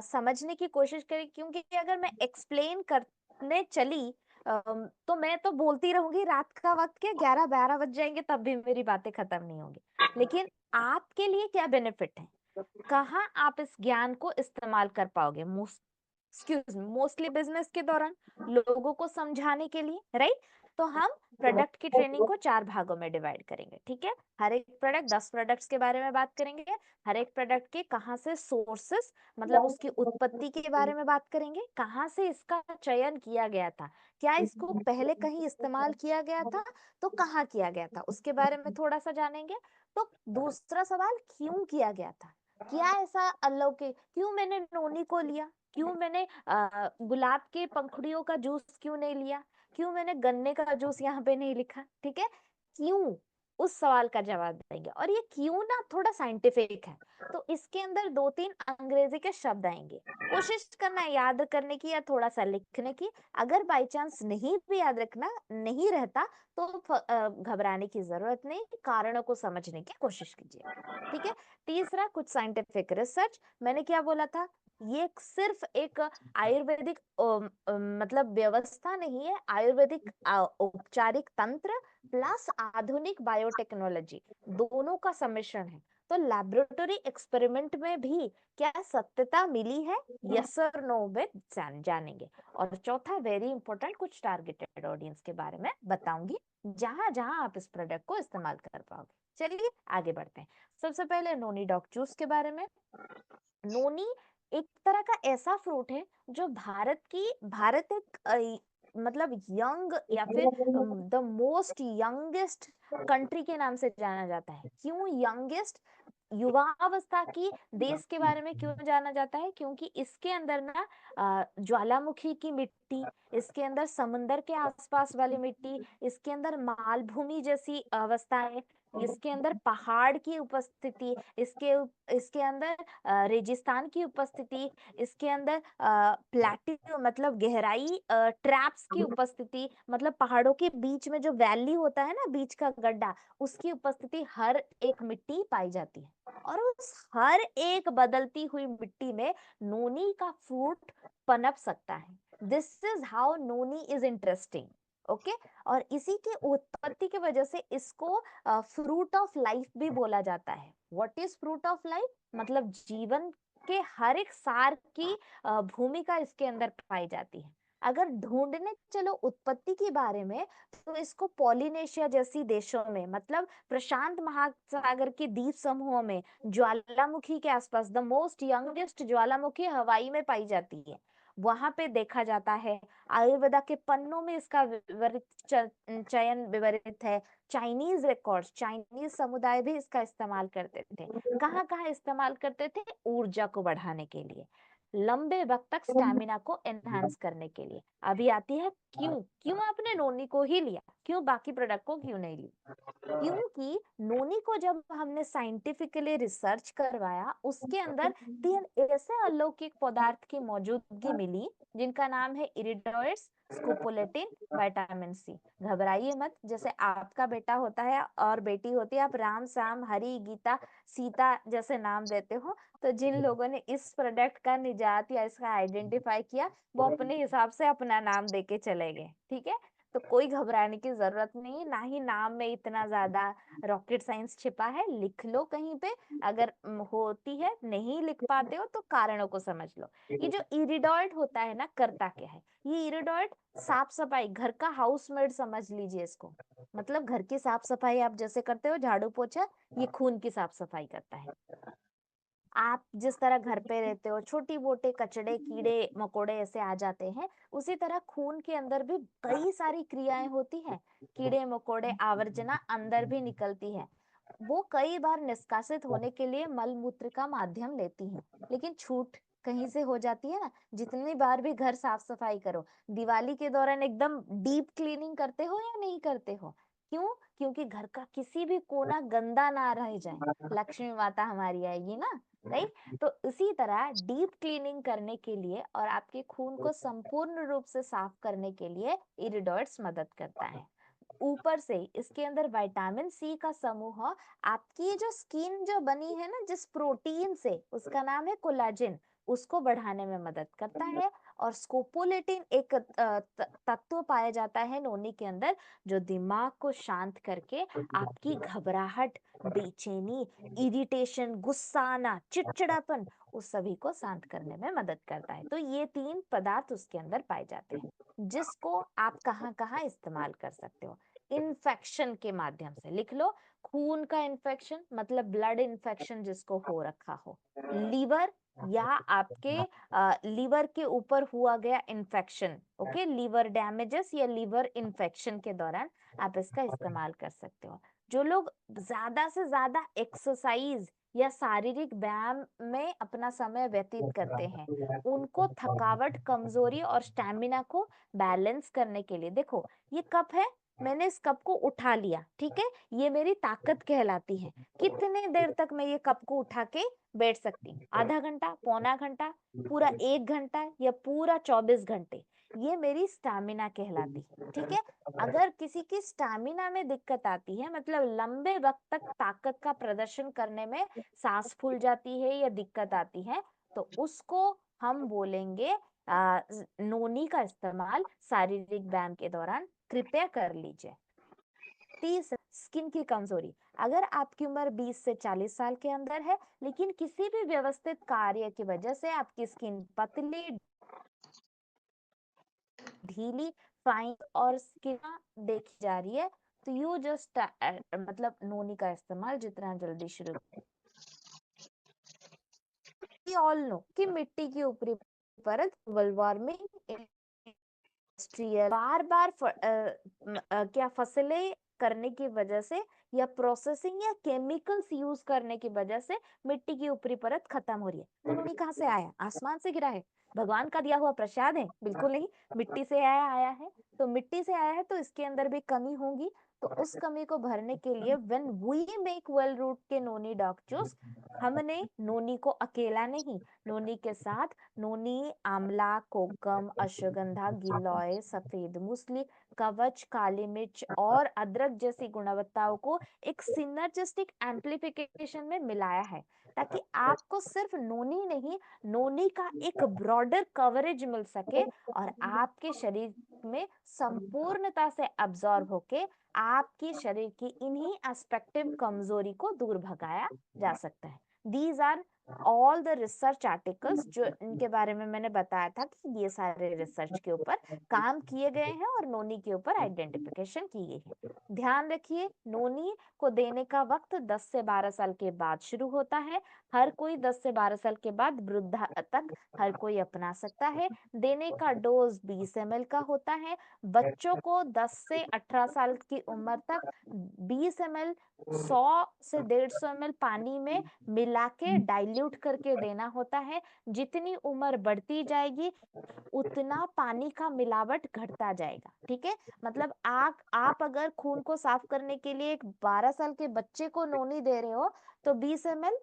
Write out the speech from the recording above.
समझने की कोशिश करें, क्योंकि अगर मैं एक्सप्लेन करने चली तो मैं तो बोलती रहूंगी, रात का वक्त क्या 11-12 बज जाएंगे तब भी मेरी बातें खत्म नहीं होंगी। लेकिन आपके लिए क्या बेनिफिट है, कहाँ आप इस ज्ञान को इस्तेमाल कर पाओगे, एक्सक्यूज मी, मोस्टली बिजनेस के दौरान, लोगों को समझाने के लिए, राइट। तो हम प्रोडक्ट की ट्रेनिंग को 4 भागों में डिवाइड करेंगे, ठीक है। हर एक प्रोडक्ट, 10 प्रोडक्ट्स के बारे में बात करेंगे। हर एक प्रोडक्ट के कहाँ से सोर्सेस, मतलब उसकी उत्पत्ति के बारे में बात करेंगे, कहाँ से इसका चयन किया गया था, क्या इसको पहले कहीं इस्तेमाल किया गया था, तो कहाँ किया गया था, उसके बारे में थोड़ा सा जानेंगे। तो दूसरा सवाल, क्यों किया गया था, क्या ऐसा अलौकिक, क्यों मैंने नोनी को लिया, क्यों मैंने गुलाब के पंखुड़ियों का जूस क्यों नहीं लिया, क्यों मैंने गन्ने का जूस यहाँ पे नहीं लिखा, ठीक है। क्यों, उस सवाल का जवाब देंगे। और ये क्यों ना थोड़ा साइंटिफिक है, तो इसके अंदर 2-3 अंग्रेजी के शब्द आएंगे। कोशिश करना है याद करने की या थोड़ा सा लिखने की। अगर बाई चांस नहीं भी याद रखना नहीं रहता, तो घबराने की जरूरत नहीं, कारणों को समझने की कोशिश कीजिए, ठीक है। तीसरा, कुछ साइंटिफिक रिसर्च। मैंने क्या बोला था, ये सिर्फ एक आयुर्वेदिक मतलब व्यवस्था नहीं है, आयुर्वेदिक औपचारिक तंत्र प्लस आधुनिक बायोटेक्नोलॉजी, दोनों का सम्मिश्रण है। तो लैबोरेटरी एक्सपेरिमेंट में भी क्या सत्यता मिली है, यस और नो में जानेंगे। और चौथा, वेरी इंपॉर्टेंट, कुछ टारगेटेड ऑडियंस के बारे में बताऊंगी, जहां जहां आप इस प्रोडक्ट को इस्तेमाल कर पाओगे। चलिए आगे बढ़ते हैं। सबसे पहले नोनी डॉग जूस के बारे में। नोनी एक तरह का ऐसा फ्रूट है जो भारत एक मतलब यंग या फिर द मोस्ट यंगेस्ट कंट्री के नाम से जाना जाता है। क्यों यंगेस्ट, युवावस्था की देश के बारे में क्यों जाना जाता है, क्योंकि इसके अंदर ना ज्वालामुखी की मिट्टी, इसके अंदर समुंदर के आसपास वाली मिट्टी, इसके अंदर मालभूमि जैसी अवस्थाएं, इसके अंदर पहाड़ की उपस्थिति, इसके अंदर रेगिस्तान की उपस्थिति, इसके अंदर प्लेट्यू मतलब गहराई, ट्रैप्स की उपस्थिति, मतलब पहाड़ों के बीच में जो वैली होता है ना, बीच का गड्ढा, उसकी उपस्थिति हर एक मिट्टी पाई जाती है। और उस हर एक बदलती हुई मिट्टी में नोनी का फ्रूट पनप सकता है। This is how noni is interesting, okay. और इसी की उत्पत्ति की वजह से इसको फ्रूट ऑफ लाइफ भी बोला जाता है। What is fruit of life, मतलब जीवन के हर एक सार की भूमिका इसके अंदर पाई जाती है। अगर ढूंढने चलो उत्पत्ति के बारे में, तो इसको पॉलिनेशिया जैसी देशों में, मतलब प्रशांत महासागर के द्वीप समूहों में, ज्वालामुखी के आसपास, द मोस्ट यंगेस्ट ज्वालामुखी हवाई में पाई जाती है, वहां पे देखा जाता है। आयुर्वेदा के पन्नों में इसका विवरित चयन विवरित है। चाइनीज रिकॉर्ड्स, चाइनीज समुदाय भी इसका इस्तेमाल करते थे। कहाँ कहाँ इस्तेमाल करते थे, ऊर्जा को बढ़ाने के लिए, लंबे वक्त तक स्टैमिना को एनहांस करने के लिए। अभी आती है क्यों, क्यों आपने नोनी को ही लिया, क्यों बाकी प्रोडक्ट को क्यों नहीं लिया। क्योंकि नोनी को जब हमने साइंटिफिकली रिसर्च करवाया, उसके अंदर 3 ऐसे अलौकिक पदार्थ की मौजूदगी मिली, जिनका नाम है इरिडोइड्स, स्कोपोलेटिन, विटामिन सी। घबराइए मत, जैसे आपका बेटा होता है और बेटी होती है, आप राम श्याम हरि गीता सीता जैसे नाम देते हो, तो जिन लोगों ने इस प्रोडक्ट का निजात या इसका आइडेंटिफाई किया, वो अपने हिसाब से अपना नाम देके चले गए, ठीक है। तो कोई घबराने की जरूरत नहीं है, ना ही नाम में इतना ज्यादा रॉकेट साइंस छिपा है। लिख लो कहीं पे, अगर होती है, नहीं लिख पाते हो तो कारणों को समझ लो। ये जो इरिडॉइड होता है ना, करता क्या है ये इरिडॉइड, साफ सफाई, घर का हाउसमेड समझ लीजिए इसको। मतलब घर की साफ सफाई आप जैसे करते हो झाड़ू पोछा, ये खून की साफ सफाई करता है। आप जिस तरह घर पे रहते हो, छोटी मोटे कचड़े कीड़े मकोड़े ऐसे आ जाते हैं, उसी तरह खून के अंदर भी कई सारी क्रियाएं होती हैं। कीड़े मकोड़े आवर्जना अंदर भी निकलती है, वो कई बार निष्कासित होने के लिए मल मूत्र का माध्यम लेती हैं, लेकिन छूट कहीं से हो जाती है ना। जितनी बार भी घर साफ सफाई करो, दिवाली के दौरान एकदम डीप क्लीनिंग करते हो या नहीं करते हो, क्यों, क्योंकि घर का किसी भी कोना गंदा ना रह जाए, लक्ष्मी माता हमारी आएगी ना, राइट। तो इसी तरह डीप क्लीनिंग करने के लिए और आपके खून को संपूर्ण रूप से साफ करने के लिए इरिडॉइड्स मदद करता है। ऊपर से इसके अंदर विटामिन सी का समूह, आपकी जो स्किन जो बनी है ना जिस प्रोटीन से, उसका नाम है कोलाजिन, उसको बढ़ाने में मदद करता है। और स्कोपोलेटिन एक तत्व पाया जाता है नोनी के अंदर, जो दिमाग को शांत करके आपकी घबराहट, बेचैनी, इरिटेशन, गुस्सा आना, चिड़चिड़ापन, उस सभी को शांत करने में मदद करता है। तो ये 3 पदार्थ उसके अंदर पाए जाते हैं, जिसको आप कहाँ कहाँ इस्तेमाल कर सकते हो। इन्फेक्शन के माध्यम से लिख लो, खून का इन्फेक्शन मतलब ब्लड इन्फेक्शन जिसको हो रखा हो, लीवर या आपके लीवर के ऊपर हुआ गया इन्फेक्शन, ओके, लीवर डैमेजेस या लीवर इन्फेक्शन के दौरान आप इसका इस्तेमाल कर सकते हो। जो लोग ज्यादा से ज्यादा एक्सरसाइज या शारीरिक व्यायाम में अपना समय व्यतीत करते हैं, उनको थकावट, कमजोरी और स्टैमिना को बैलेंस करने के लिए, देखो ये कप है, मैंने इस कप को उठा लिया, ठीक है, ये मेरी ताकत कहलाती है। कितने देर तक मैं ये कप को उठा के बैठ सकती हूँ? आधा घंटा, पौना घंटा, पूरा 1 घंटा या पूरा 24 घंटे, ये मेरी स्टैमिना कहलाती है। ठीक है, अगर किसी की स्टैमिना में दिक्कत आती है, मतलब लंबे वक्त तक ताकत का प्रदर्शन करने में सांस फूल जाती है या दिक्कत आती है, तो उसको हम बोलेंगे नोनी का इस्तेमाल शारीरिक व्यायाम के दौरान कृपया कर लीजिए। 30, स्किन की कमजोरी। अगर आपकी उम्र 20 से 40 साल के अंदर है, लेकिन किसी भी व्यवस्थित कार्य की वजह से आपकी स्किन पतली, ढीली, फाइन और स्किन देखी जा रही है, तो यू जस्ट मतलब नोनी का इस्तेमाल जितना जल्दी शुरू। वी ऑल नो कि मिट्टी की ऊपरी परत ग्लोबल वार्मिंग, इंडस्ट्रियल, बार बार क्या फसलें करने की वजह से या प्रोसेसिंग या केमिकल्स यूज करने की वजह से मिट्टी की ऊपरी परत खत्म हो रही है। तो नोनी कहाँ से आया? आसमान से गिरा है? भगवान का दिया हुआ प्रसाद है? बिल्कुल नहीं, मिट्टी से आया आया है। तो मिट्टी से आया है तो इसके अंदर भी कमी होगी। तो उस कमी को भरने के लिए when we make well root के नोनी डॉग जूस, हमने नोनी को अकेला नहीं, नोनी के साथ नोनी, आंवला, कोकम, अश्वगंधा, गिलोय, सफेद मूसली, कवच, काली मिर्च और अदरक जैसी गुणवत्ताओं को एक सिनर्जिस्टिक एम्प्लीफिकेशन में मिलाया है, ताकि आपको सिर्फ नोनी नहीं, नोनी का एक ब्रॉडर कवरेज मिल सके और आपके शरीर में संपूर्णता से अब्सॉर्ब होके आपके शरीर की इन्हीं एस्पेक्टिव कमजोरी को दूर भगाया जा सकता है। These are all the research articles जो इनके बारे में मैंने बताया था कि ये सारे रिसर्च के ऊपर काम किए गए हैं और नोनी के ऊपर आइडेंटिफिकेशन की गई है। ध्यान रखिए, नोनी को देने का वक्त 10 से 12 साल के बाद शुरू होता है। हर कोई 10 से 12 साल के बाद वृद्धा तक हर कोई अपना सकता है। देने का डोज 20 ml का होता है। बच्चों को 10 से 18 साल की उम्र तक 20 ml 100 से 150 ml पानी में मिला के डाइल्यूट करके देना होता है। जितनी उम्र बढ़ती जाएगी उतना पानी का मिलावट घटता जाएगा। ठीक है, मतलब आप अगर खून को साफ करने के लिए एक 12 साल के बच्चे को नोनी दे रहे हो तो 20 ml